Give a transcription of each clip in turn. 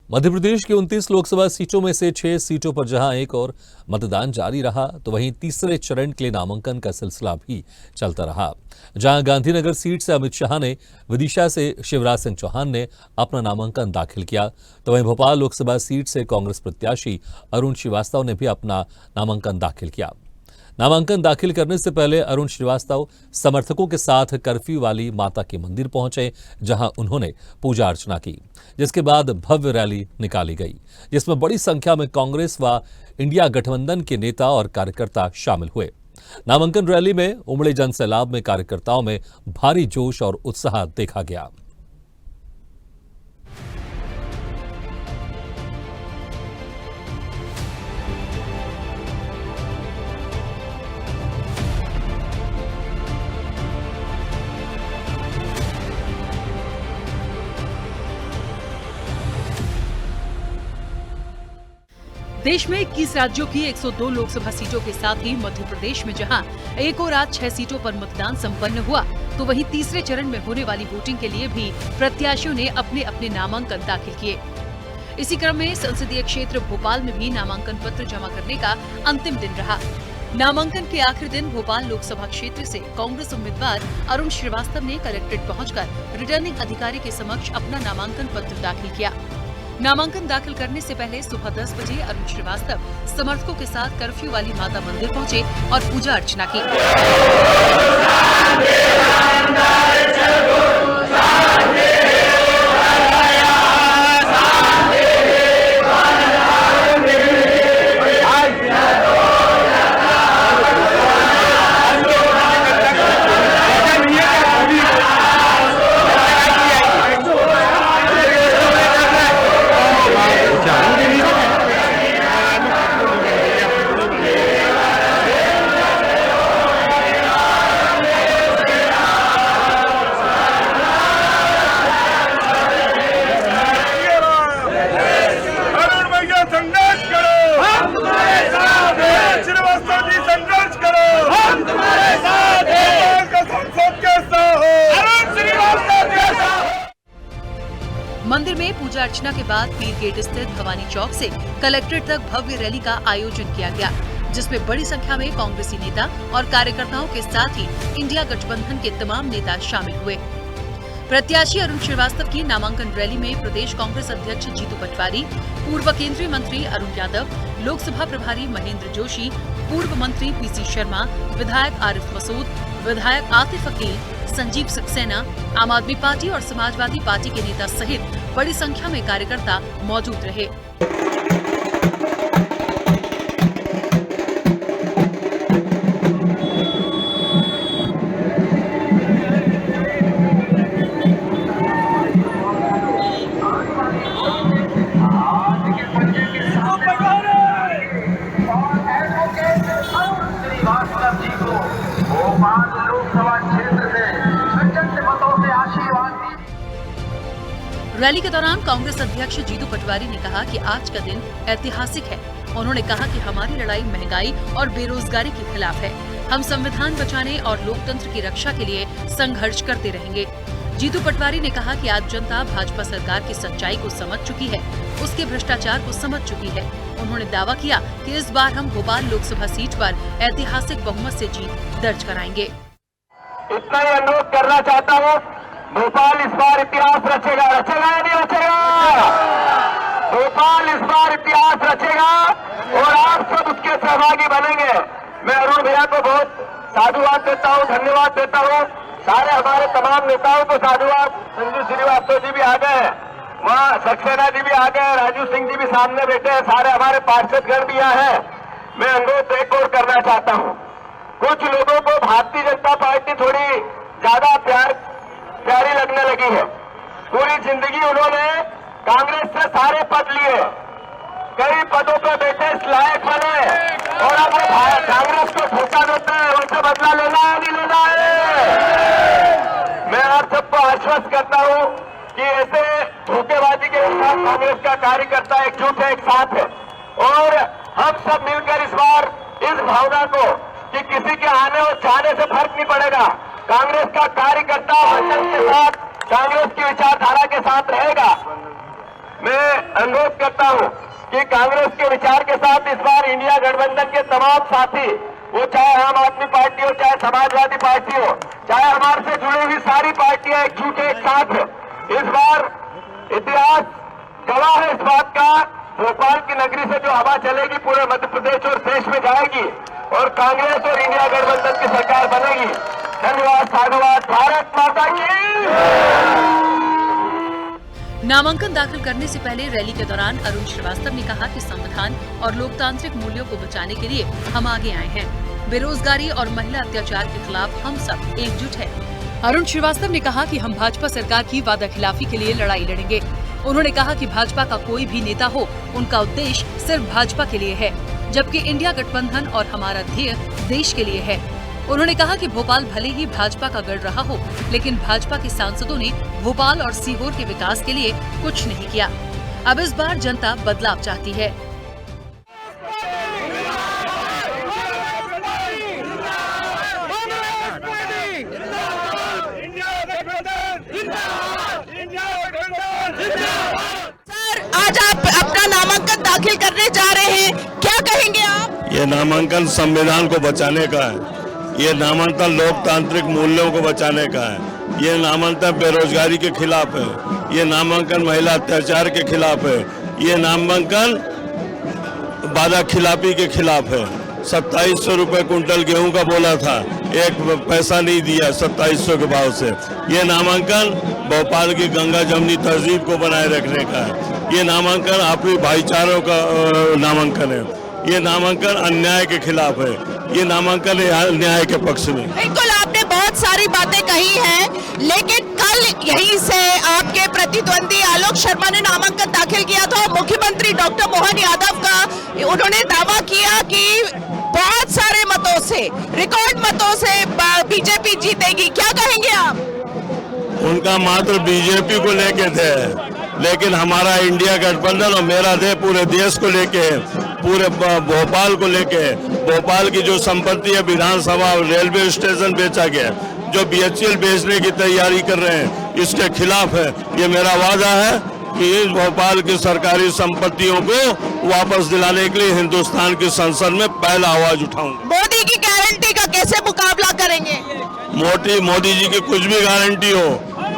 मध्य प्रदेश की 29 लोकसभा सीटों में से 6 सीटों पर जहां एक और मतदान जारी रहा, तो वहीं तीसरे चरण के लिए नामांकन का सिलसिला भी चलता रहा। जहां गांधीनगर सीट से अमित शाह ने, विदिशा से शिवराज सिंह चौहान ने अपना नामांकन दाखिल किया, तो वहीं भोपाल लोकसभा सीट से कांग्रेस प्रत्याशी अरुण श्रीवास्तव ने भी अपना नामांकन दाखिल किया। नामांकन दाखिल करने से पहले अरुण श्रीवास्तव समर्थकों के साथ कर्फ्यू वाली माता के मंदिर पहुंचे, जहां उन्होंने पूजा अर्चना की, जिसके बाद भव्य रैली निकाली गई, जिसमें बड़ी संख्या में कांग्रेस व इंडिया गठबंधन के नेता और कार्यकर्ता शामिल हुए। नामांकन रैली में उमड़े जनसैलाब में कार्यकर्ताओं में भारी जोश और उत्साह देखा गया। देश में 21 राज्यों की 102 लोकसभा सीटों के साथ ही मध्य प्रदेश में जहां एक और आज 6 सीटों पर मतदान संपन्न हुआ, तो वहीं तीसरे चरण में होने वाली वोटिंग के लिए भी प्रत्याशियों ने अपने अपने नामांकन दाखिल किए। इसी क्रम में संसदीय क्षेत्र भोपाल में भी नामांकन पत्र जमा करने का अंतिम दिन रहा। नामांकन के आखिरी दिन भोपाल लोकसभा क्षेत्र से कांग्रेस उम्मीदवार अरुण श्रीवास्तव ने कलेक्ट्रेट पहुंचकर रिटर्निंग अधिकारी के समक्ष अपना नामांकन पत्र दाखिल किया। नामांकन दाखिल करने से पहले सुबह 10 बजे अरुण श्रीवास्तव समर्थकों के साथ कर्फ्यू वाली माता मंदिर पहुंचे और पूजा अर्चना की। मंदिर में पूजा अर्चना के बाद पीर गेट स्थित भवानी चौक से कलेक्ट्रेट तक भव्य रैली का आयोजन किया गया, जिसमें बड़ी संख्या में कांग्रेसी नेता और कार्यकर्ताओं के साथ ही इंडिया गठबंधन के तमाम नेता शामिल हुए। प्रत्याशी अरुण श्रीवास्तव की नामांकन रैली में प्रदेश कांग्रेस अध्यक्ष जीतू पटवारी, पूर्व केंद्रीय मंत्री अरुण यादव, लोकसभा प्रभारी महेंद्र जोशी, पूर्व मंत्री पीसी शर्मा, विधायक आरिफ मसूद, विधायक आतिफ अकील, संजीव सक्सेना, आम आदमी पार्टी और समाजवादी पार्टी के नेता सहित बड़ी संख्या में कार्यकर्ता मौजूद रहे। रैली के दौरान कांग्रेस अध्यक्ष जीतू पटवारी ने कहा कि आज का दिन ऐतिहासिक है। उन्होंने कहा कि हमारी लड़ाई महंगाई और बेरोजगारी के खिलाफ है। हम संविधान बचाने और लोकतंत्र की रक्षा के लिए संघर्ष करते रहेंगे। जीतू पटवारी ने कहा कि आज जनता भाजपा सरकार की सच्चाई को समझ चुकी है, उसके भ्रष्टाचार को समझ चुकी है। उन्होंने दावा किया कि इस बार हम भोपाल लोकसभा सीट पर ऐतिहासिक बहुमत से जीत दर्ज कराएंगे। इतना ही अनुरोध करना चाहता हूँ, भोपाल इस बार इतिहास रचेगा, रचेगा या नहीं रचेगा? भोपाल इस बार इतिहास रचेगा और आप सब उसके सहभागी बनेंगे। मैं अरुण भैया को बहुत साधुवाद देता हूँ, धन्यवाद देता हूँ। सारे हमारे तमाम नेताओं को साधुवाद। संजू श्रीवास्तव जी भी आ गए, वहाँ सक्सेना जी भी आ गए, राजू सिंह जी भी सामने बैठे हैं, सारे हमारे पार्षदगण भी यहाँ हैं। मैं अनुरोध एक और करना चाहता हूँ, कुछ लोगों को भारतीय जनता पार्टी थोड़ी ज्यादा प्यारी लगने लगी है। पूरी जिंदगी उन्होंने कांग्रेस से सारे पद लिए, कई पदों पर बैठे, इस लायक बने और अब कांग्रेस को धोखा देते हैं। उनसे बदला लेना है नहीं लेना है? मैं आप सबको आश्वस्त करता हूं कि ऐसे धोखेबाजी के खिलाफ कांग्रेस का कार्यकर्ता एकजुट है, एक साथ है और हम सब मिलकर इस बार इस भावना को कि किसी के आने और जाने से फर्क नहीं पड़ेगा, कांग्रेस का कार्यकर्ता वचन के साथ, कांग्रेस की विचारधारा के साथ रहेगा। मैं अनुरोध करता हूं कि कांग्रेस के विचार के साथ इस बार इंडिया गठबंधन के तमाम साथी, वो चाहे आम आदमी पार्टी हो, चाहे समाजवादी पार्टी हो, चाहे हमारे से जुड़ी हुई सारी पार्टियां एकजुट एक साथ इस बार इतिहास गवाह है इस बात का, भोपाल की नगरी से जो हवा चलेगी पूरे मध्य प्रदेश और देश में जाएगी और कांग्रेस और इंडिया गठबंधन की सरकार बनेगी। धन्यवाद, साधुवाद, भारत माता की। नामांकन दाखिल करने से पहले रैली के दौरान अरुण श्रीवास्तव ने कहा कि संविधान और लोकतांत्रिक मूल्यों को बचाने के लिए हम आगे आए हैं। बेरोजगारी और महिला अत्याचार के खिलाफ हम सब एकजुट हैं। अरुण श्रीवास्तव ने कहा कि हम भाजपा सरकार की वादाखिलाफी के लिए लड़ाई लड़ेंगे। उन्होंने कहा कि भाजपा का कोई भी नेता हो, उनका उद्देश्य सिर्फ भाजपा के लिए है, जबकि इंडिया गठबंधन और हमारा ध्येय देश के लिए है। उन्होंने कहा कि भोपाल भले ही भाजपा का गढ़ रहा हो, लेकिन भाजपा के सांसदों ने भोपाल और सीहोर के विकास के लिए कुछ नहीं किया। अब इस बार जनता बदलाव चाहती है। सर, आज आप अपना नामांकन दाखिल करने जा रहे हैं, क्या कहेंगे आप? ये नामांकन संविधान को बचाने का है, ये नामांकन लोकतांत्रिक मूल्यों को बचाने का है, ये नामांकन बेरोजगारी के खिलाफ है, ये नामांकन महिला अत्याचार के खिलाफ है, ये नामांकन वादा खिलाफी के खिलाफ है। 2700 रुपये कुंटल गेहूं का बोला था, एक पैसा नहीं दिया 2700 के भाव से। ये नामांकन भोपाल की गंगा जमुनी तहजीब को बनाए रखने का है, ये नामांकन आपसी भाईचारों का नामांकन है, ये नामांकन अन्याय के खिलाफ है, ये नामांकन न्याय के पक्ष में। बिल्कुल, आपने बहुत सारी बातें कही हैं, लेकिन कल यहीं से आपके प्रतिद्वंदी आलोक शर्मा ने नामांकन दाखिल किया था। मुख्यमंत्री डॉक्टर मोहन यादव का उन्होंने दावा किया कि बहुत सारे मतों से, रिकॉर्ड मतों से बीजेपी जीतेगी। क्या कहेंगे आप? उनका मात्र बीजेपी को लेके थे, लेकिन हमारा इंडिया गठबंधन और मेरा देश पूरे देश को लेके, पूरे भोपाल को लेके, भोपाल की जो संपत्ति है, विधानसभा और रेलवे स्टेशन बेचा गया, जो BHEL बेचने की तैयारी कर रहे हैं, इसके खिलाफ है। ये मेरा वादा है कि इस भोपाल की सरकारी संपत्तियों को वापस दिलाने के लिए हिंदुस्तान की संसद में पहला आवाज उठाऊंगा। मोदी की गारंटी का कैसे मुकाबला करेंगे? मोदी जी की कुछ भी गारंटी हो,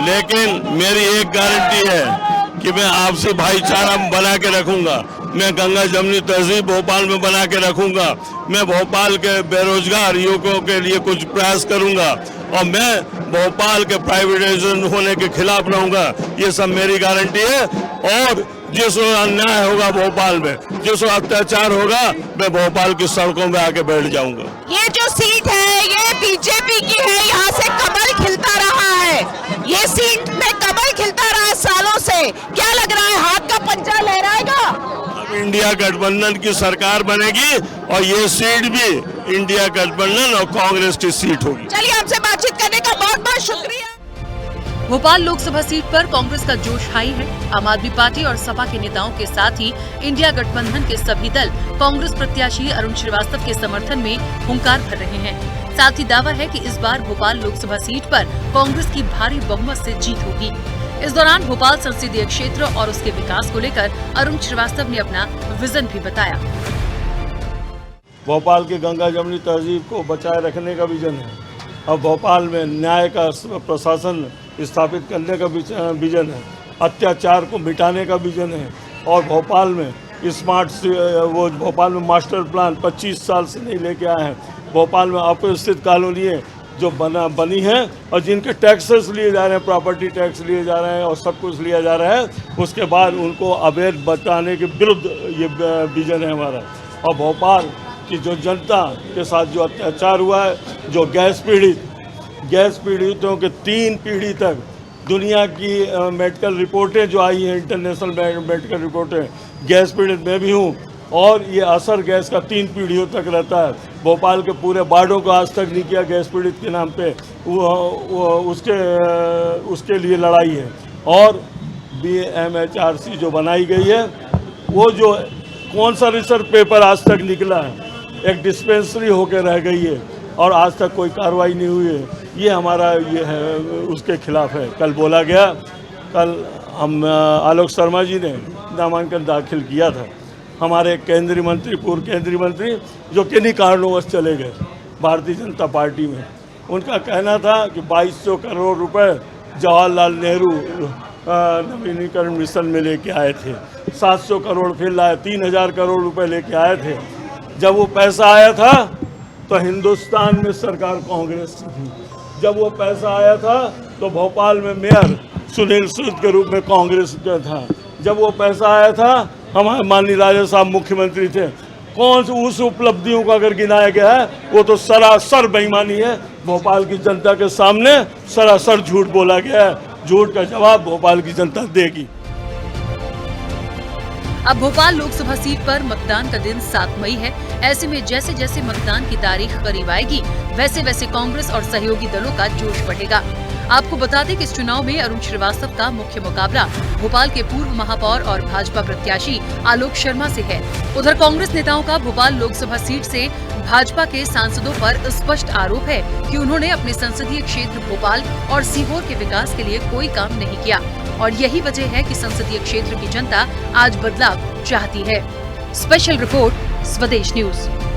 लेकिन मेरी एक गारंटी है कि मैं आपसी भाईचारा बना के रखूंगा, मैं गंगा जमुनी तहजीब भोपाल में बना के रखूंगा, मैं भोपाल के बेरोजगार युवकों के लिए कुछ प्रयास करूंगा और मैं भोपाल के प्राइवेटाइजेशन होने के खिलाफ रहूंगा। ये सब मेरी गारंटी है। और जिस अन्याय होगा भोपाल में, जिस अत्याचार होगा, मैं भोपाल की सड़कों में आके बैठ जाऊंगा। ये जो सीट है ये बीजेपी की है, यहाँ से कमल खिलता रहा है, ये सीट में कमल खिलता रहा है सालों से। क्या लग रहा है, हाथ का पंजा लहराएगा? अब इंडिया गठबंधन की सरकार बनेगी और ये सीट भी इंडिया गठबंधन और कांग्रेस की सीट होगी। चलिए, हमसे बातचीत करने का बहुत बहुत शुक्रिया। भोपाल लोकसभा सीट पर कांग्रेस का जोश हाई है। आम आदमी पार्टी और सपा के नेताओं के साथ ही इंडिया गठबंधन के सभी दल कांग्रेस प्रत्याशी अरुण श्रीवास्तव के समर्थन में हुंकार भर रहे हैं। साथ ही दावा है कि इस बार भोपाल लोकसभा सीट पर कांग्रेस की भारी बहुमत से जीत होगी। इस दौरान भोपाल संसदीय क्षेत्र और उसके विकास को लेकर अरुण श्रीवास्तव ने अपना विजन भी बताया। भोपाल की गंगा जमुनी तहजीब को बचाए रखने का विजन है और भोपाल में न्याय का प्रशासन स्थापित करने का विजन है, अत्याचार को मिटाने का विजन है और भोपाल में भोपाल में मास्टर प्लान 25 साल से नहीं लेके आए हैं। भोपाल में अव्यवस्थित कॉलोनियाँ जो बनी हैं और जिनके टैक्सेस लिए जा रहे हैं, प्रॉपर्टी टैक्स लिए जा रहे हैं और सब कुछ लिया जा रहा है, उसके बाद उनको अवैध बताने के विरुद्ध ये विजन है हमारा। और भोपाल की जो जनता के साथ जो अत्याचार हुआ है, जो गैस पीड़ितों के 3 पीढ़ी तक दुनिया की मेडिकल रिपोर्टें जो आई हैं, इंटरनेशनल मेडिकल रिपोर्टें, गैस पीड़ित मैं भी हूँ और ये असर गैस का 3 पीढ़ियों तक रहता है। भोपाल के पूरे वार्डों को आज तक नहीं किया गैस पीड़ित के नाम पे, उसके लिए लड़ाई है। और BMHRC जो बनाई गई है, वो जो कौन सा रिसर्च पेपर आज तक निकला है, एक डिस्पेंसरी होकर रह गई है और आज तक कोई कार्रवाई नहीं हुई है। ये हमारा ये है, उसके खिलाफ है। कल बोला गया, कल हम आलोक शर्मा जी ने नामांकन दाखिल किया था। हमारे केंद्रीय मंत्री, पूर्व केंद्रीय मंत्री, जो किन्हीं कारणों से चले गए भारतीय जनता पार्टी में, उनका कहना था कि 2200 करोड़ रुपए जवाहरलाल नेहरू नवीनीकरण मिशन में लेके आए थे, 700 करोड़ फिर लाए, 3000 करोड़ रुपए लेके आए थे। जब वो पैसा आया था तो हिंदुस्तान में सरकार कांग्रेस की थी। जब वो पैसा आया था तो भोपाल में मेयर सुनील सूद के रूप में कांग्रेस का था। जब वो पैसा आया था, हमारे माननीय राजा साहब मुख्यमंत्री थे। कौन सी उस उपलब्धियों को अगर गिनाया गया है, वो तो सरासर बेईमानी है। भोपाल की जनता के सामने सरासर झूठ बोला गया है। झूठ का जवाब भोपाल की जनता देगी। अब भोपाल लोकसभा सीट पर मतदान का दिन 7 मई है। ऐसे में जैसे जैसे मतदान की तारीख करीब आएगी, वैसे वैसे कांग्रेस और सहयोगी दलों का जोश बढ़ेगा। आपको बता दें कि इस चुनाव में अरुण श्रीवास्तव का मुख्य मुकाबला भोपाल के पूर्व महापौर और भाजपा प्रत्याशी आलोक शर्मा से है। उधर कांग्रेस नेताओं का भोपाल लोकसभा सीट से भाजपा के सांसदों पर स्पष्ट आरोप है कि उन्होंने अपने संसदीय क्षेत्र भोपाल और सीहोर के विकास के लिए कोई काम नहीं किया और यही वजह है कि संसदीय क्षेत्र की जनता आज बदलाव चाहती है। स्पेशल रिपोर्ट, स्वदेश न्यूज।